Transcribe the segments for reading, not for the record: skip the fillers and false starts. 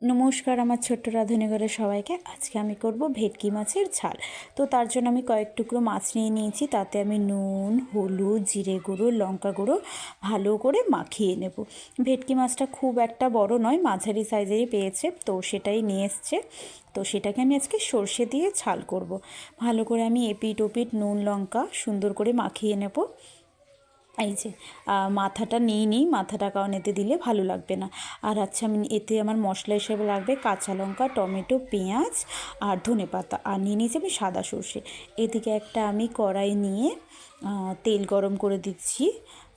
নমস্কার আমার ছোট্ট রাঁধুনিঘরের সবাইকে। আজকে আমি করব ভেটকি মাছের ঝাল। তো তার জন্য আমি কয়েক টুকরো মাছ নিয়ে নিয়েছি। তাতে আমি নুন, হলুদ, জিরে গুঁড়ো, লঙ্কা গুঁড়ো ভালো করে মাখিয়ে নেব। ভেটকি মাছটা খুব একটা বড় নয়, মাঝারি সাইজেরই পেয়েছে, তো সেটাই নিয়ে এসছে। তো সেটাকে আমি আজকে সর্ষে দিয়ে ঝাল করব। ভালো করে আমি এপিট ওপিট নুন লঙ্কা সুন্দর করে মাখিয়ে নেব। এই যে মাথাটা নিই মাথাটা, কারণ এতে দিলে ভালো লাগবে না। আর আচ্ছা, আমি এতে আমার মশলা হিসেবে লাগবে কাঁচা লঙ্কা, টমেটো, পেঁয়াজ আর ধনেপাতা, আর নিয়ে নিয়েছি আমি সাদা সর্ষে। এদিকে একটা আমি কড়াই নিয়ে তেল গরম করে দিচ্ছি।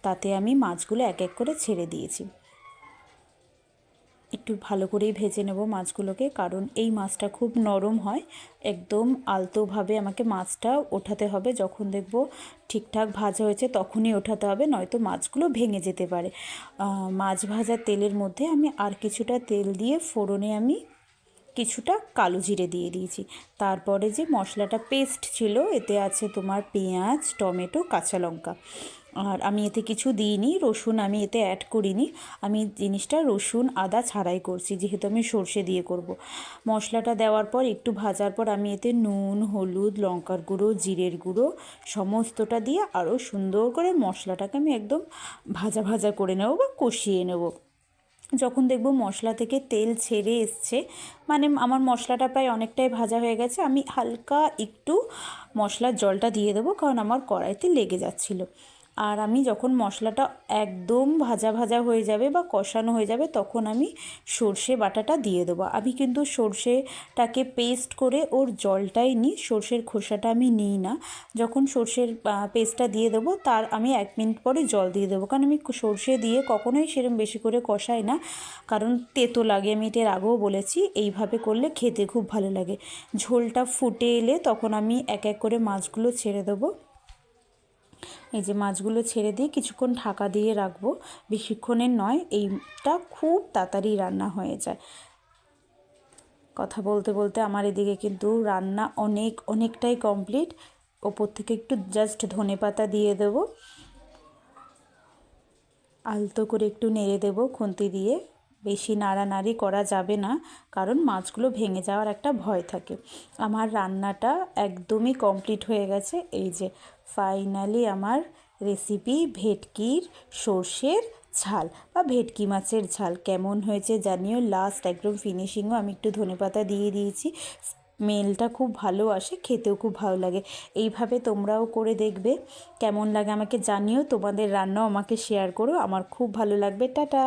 তাতে আমি মাছগুলো এক এক করে ছেড়ে দিয়েছি। একটু ভালো করেই ভেজে নেব মাছগুলোকে, কারণ এই মাছটা খুব নরম হয়। একদম আলতোভাবে আমাকে মাছটা ওঠাতে হবে। যখন দেখব ঠিকঠাক ভাজা হয়েছে তখনই ওঠাতে হবে, নয়তো মাছগুলো ভেঙে যেতে পারে। মাছ ভাজার তেলের মধ্যে আমি আর কিছুটা তেল দিয়ে ফোড়নে আমি কিছুটা কালো জিরে দিয়ে দিয়েছি। তারপরে যে মশলাটা পেস্ট ছিল, এতে আছে তোমার পেঁয়াজ, টমেটো, কাঁচা লঙ্কা। আর আমি এতে কিছু দিইনি, রসুন আমি এতে অ্যাড করিনি। আমি জিনিসটা রসুন আদা ছাড়াই করছি, যেহেতু আমি সর্ষে দিয়ে করব। মশলাটা দেওয়ার পর একটু ভাজার পর আমি এতে নুন, হলুদ, লঙ্কার গুঁড়ো, জিরের গুঁড়ো সমস্তটা দিয়ে আরও সুন্দর করে মশলাটাকে আমি একদম ভাজা ভাজা করে নেব বা কষিয়ে নেব। যখন দেখব মশলা থেকে তেল ছেড়ে এসছে, মানে আমার মশলাটা প্রায় অনেকটাই ভাজা হয়ে গেছে, আমি হালকা একটু মশলার জলটা দিয়ে দেবো, কারণ আমার কড়াইতে লেগে যাচ্ছিলো। আর আমি যখন মশলাটা একদম ভাজা ভাজা হয়ে যাবে বা কষানো হয়ে যাবে, তখন আমি সর্ষে বাটাটা দিয়ে দেবো। আমি কিন্তু সর্ষেটাকে পেস্ট করে ওর জলটাই নিই, সর্ষের খোসাটা আমি নিই না। যখন সর্ষের পেস্টটা দিয়ে দেবো, তার আমি 1 মিনিট পরে জল দিয়ে দেবো, কারণ আমি সর্ষে দিয়ে কখনোই সেরকম বেশি করে কষাই না, কারণ তেতো লাগে। আমি এর আগেও বলেছি, এইভাবে করলে খেতে খুব ভালো লাগে। ঝোলটা ফুটে এলে তখন আমি এক এক করে মাছগুলো ছেড়ে দেবো। এই যে মাছগুলো ছেড়ে দিয়ে কিছুক্ষণ ঢাকা দিয়ে রাখবো, বেশিক্ষণের নয়, এইটা খুব তাড়াতাড়ি রান্না হয়ে যায়। কথা বলতে বলতে আমার এদিকে কিন্তু রান্না অনেকটাই কমপ্লিট। ওপর থেকে একটু জাস্ট ধনেপাতা দিয়ে দেবো, আলতো করে একটু নেড়ে দেবো খুন্তি দিয়ে। বেশি নাড়ানাড়ি করা যাবে না, কারণ মাছগুলো ভেঙে যাওয়ার একটা ভয় থাকে। আমার রান্নাটা একদমই কমপ্লিট হয়ে গেছে। এই যে ফাইনালি আমার রেসিপি ভেটকির সর্ষের ঝাল বা ভেটকি মাছের ঝাল কেমন হয়েছে জানিও। লাস্ট একদম ফিনিশিংও আমি একটু ধনেপাতা দিয়ে দিয়েছি। স্মেলটা খুব ভালো আসে, খেতেও খুব ভালো লাগে। এইভাবে তোমরাও করে দেখবে, কেমন লাগে আমাকে জানিও। তোমাদের রান্নাও আমাকে শেয়ার করো, আমার খুব ভালো লাগবে। টাটা।